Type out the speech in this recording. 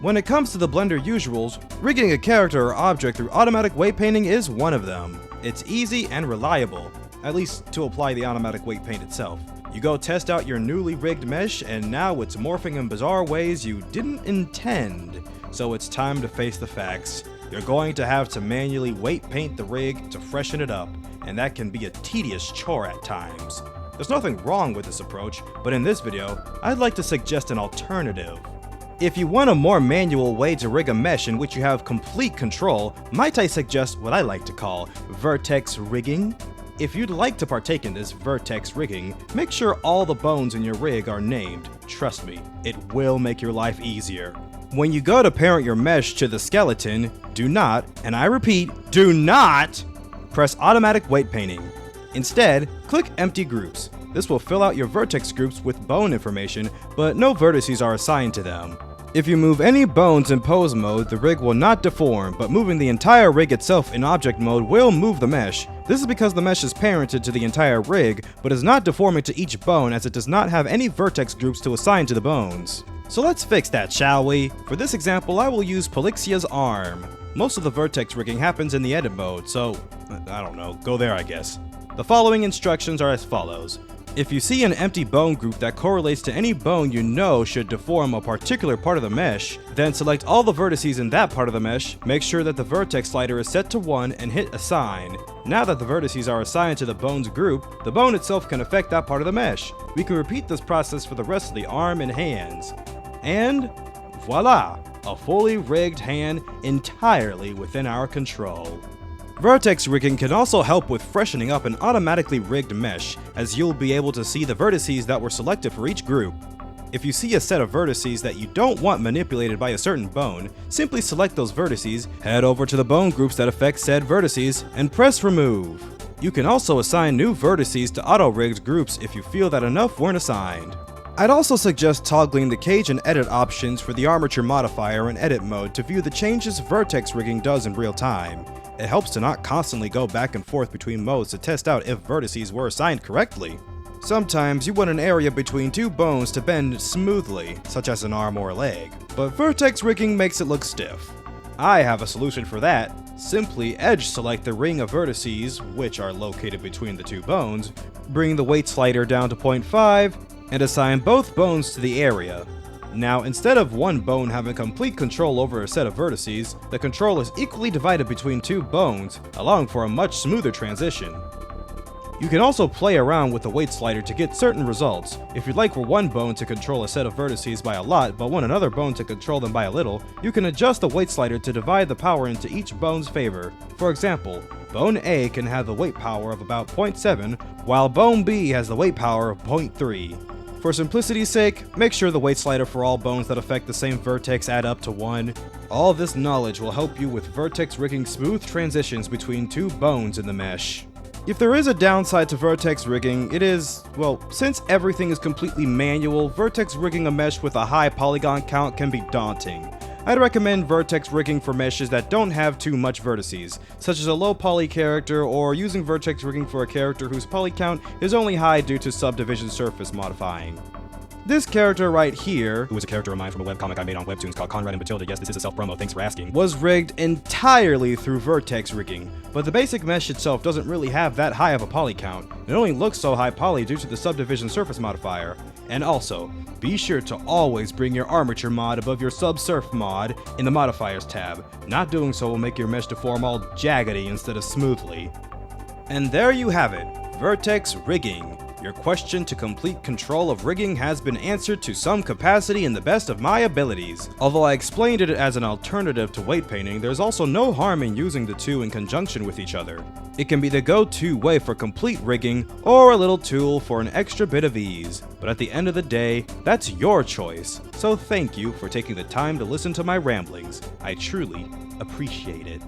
When it comes to the Blender usuals, rigging a character or object through automatic weight painting is one of them. It's easy and reliable, at least to apply the automatic weight paint itself. You go test out your newly rigged mesh, and now it's morphing in bizarre ways you didn't intend. So it's time to face the facts. You're going to have to manually weight paint the rig to freshen it up, and that can be a tedious chore at times. There's nothing wrong with this approach, but in this video, I'd like to suggest an alternative. If you want a more manual way to rig a mesh in which you have complete control, might I suggest what I like to call vertex rigging? If you'd like to partake in this vertex rigging, make sure all the bones in your rig are named. Trust me, it will make your life easier. When you go to parent your mesh to the skeleton, do not, and I repeat, do not press automatic weight painting. Instead, click empty groups. This will fill out your vertex groups with bone information, but no vertices are assigned to them. If you move any bones in pose mode, the rig will not deform, but moving the entire rig itself in object mode will move the mesh. This is because the mesh is parented to the entire rig, but is not deforming to each bone as it does not have any vertex groups to assign to the bones. So let's fix that, shall we? For this example, I will use Polyxia's arm. Most of the vertex rigging happens in the edit mode, so, I don't know, go there I guess. The following instructions are as follows. If you see an empty bone group that correlates to any bone you know should deform a particular part of the mesh, then select all the vertices in that part of the mesh, make sure that the vertex slider is set to 1 and hit assign. Now that the vertices are assigned to the bones group, the bone itself can affect that part of the mesh. We can repeat this process for the rest of the arm and hands. And voila! A fully rigged hand entirely within our control. Vertex rigging can also help with freshening up an automatically rigged mesh, as you'll be able to see the vertices that were selected for each group. If you see a set of vertices that you don't want manipulated by a certain bone, simply select those vertices, head over to the bone groups that affect said vertices, and press remove. You can also assign new vertices to auto-rigged groups if you feel that enough weren't assigned. I'd also suggest toggling the cage and edit options for the armature modifier in edit mode to view the changes vertex rigging does in real time. It helps to not constantly go back and forth between modes to test out if vertices were assigned correctly. Sometimes you want an area between two bones to bend smoothly, such as an arm or a leg, but vertex rigging makes it look stiff. I have a solution for that. Simply edge select the ring of vertices, which are located between the two bones, bring the weight slider down to 0.5, and assign both bones to the area. Now, instead of one bone having complete control over a set of vertices, the control is equally divided between two bones, allowing for a much smoother transition. You can also play around with the weight slider to get certain results. If you'd like for one bone to control a set of vertices by a lot, but want another bone to control them by a little, you can adjust the weight slider to divide the power into each bone's favor. For example, bone A can have the weight power of about 0.7, while bone B has the weight power of 0.3. For simplicity's sake, make sure the weight slider for all bones that affect the same vertex add up to 1. All this knowledge will help you with vertex rigging smooth transitions between two bones in the mesh. If there is a downside to vertex rigging, it is, well, since everything is completely manual, vertex rigging a mesh with a high polygon count can be daunting. I'd recommend vertex rigging for meshes that don't have too much vertices, such as a low poly character, or using vertex rigging for a character whose poly count is only high due to subdivision surface modifying. This character right here, who was a character of mine from a webcomic I made on Webtoons called Conrad and Matilda, yes, this is a self-promo, thanks for asking, was rigged entirely through vertex rigging, but the basic mesh itself doesn't really have that high of a poly count. It only looks so high poly due to the subdivision surface modifier. And also, be sure to always bring your armature mod above your subsurf mod in the modifiers tab. Not doing so will make your mesh deform all jaggedy instead of smoothly. And there you have it, vertex rigging. Your question to complete control of rigging has been answered to some capacity in the best of my abilities. Although I explained it as an alternative to weight painting, there's also no harm in using the two in conjunction with each other. It can be the go-to way for complete rigging, or a little tool for an extra bit of ease. But at the end of the day, that's your choice. So thank you for taking the time to listen to my ramblings. I truly appreciate it.